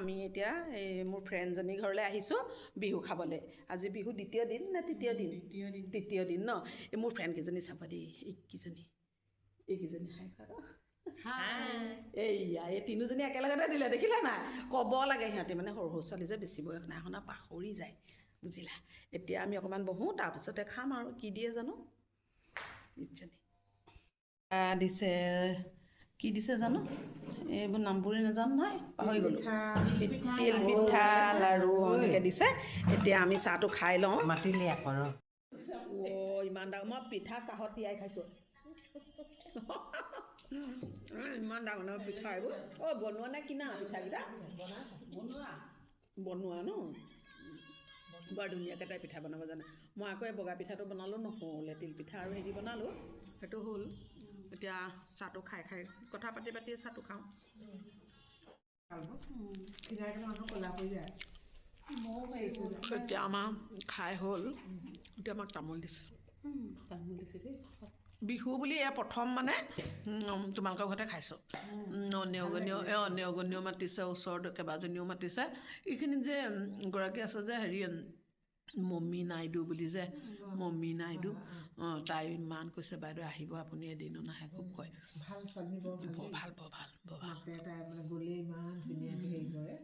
আমি এতিয়া মোৰ ফ্ৰেণ্ডজনী ঘৰলৈ আহিছোঁ বিহু খাবলৈ। আজি বিহু দ্বিতীয় দিন নে তৃতীয় দিন? তৃতীয় দিন ন। এই মোৰ ফ্ৰেণ্ডকেইজনী চাবা দেই, এইকেইজনী হাই খোৱা এইয়া এই তিনিজনী একেলগতে দিলে, দেখিলা নাই? ক'ব লাগে সিহঁতে মানে সৰু সৰু ছোৱালী যে বেছি বয়স নাই শুনা, পাহৰি যায়, বুজিলা? এতিয়া আমি অকণমান বহোঁ, তাৰপিছতে খাম আৰু কি দিয়ে জানো। ইজনী দিছে, কি দিছে জানো, এইবোৰ নামবোৰে নাজানো নহয়, পাহৰি গ'লোঁ। তিল পিঠা লাড়ু এনেকৈ দিছে। এতিয়া আমি চাহটো খাই লওঁ। মাতিলে আকৌ ইমান ডাঙৰ, মই পিঠা চাহত তিয়াই খাইছোঁ। ইমান ডাঙৰ ডাঙৰ পিঠা এইবোৰ। বনোৱা নে কিনা পিঠাকেইটা? বনোৱা ন? বৰ ধুনীয়াকৈ তাই পিঠা বনাব জানে। মই আকৌ এই বগা পিঠাটো বনালোঁ নহ'লে, তিল পিঠা আৰু হেৰি বনালোঁ, সেইটো হ'ল। এতিয়া চাহটো খাই খাই কথা পাতি পাতি চাহটো খাওঁ। এতিয়া আমাৰ খাই হ'ল, এতিয়া আমাক তামোল দিছে। বিহু বুলি এয়া প্ৰথম মানে তোমালোকৰ ঘৰতে খাইছোঁ। নেওগনীয়েও মাতিছে, ওচৰত কেইবাজনীও মাতিছে। এইখিনি যে গৰাকী আছে যে হেৰি মমী নাইডু বুলি যে, মমী নাইডু, তাই ইমান কৈছে বাইদেউ আহিব আপুনি এদিনো নাহে, খুব কয়। ভাল ছোৱালী, বৰ ভাল, বৰ ভাল, বৰ ভাল, বৰ ভাল। তাই মানে গ'লে ইমান ধুনীয়াকৈ হেৰি কৰে।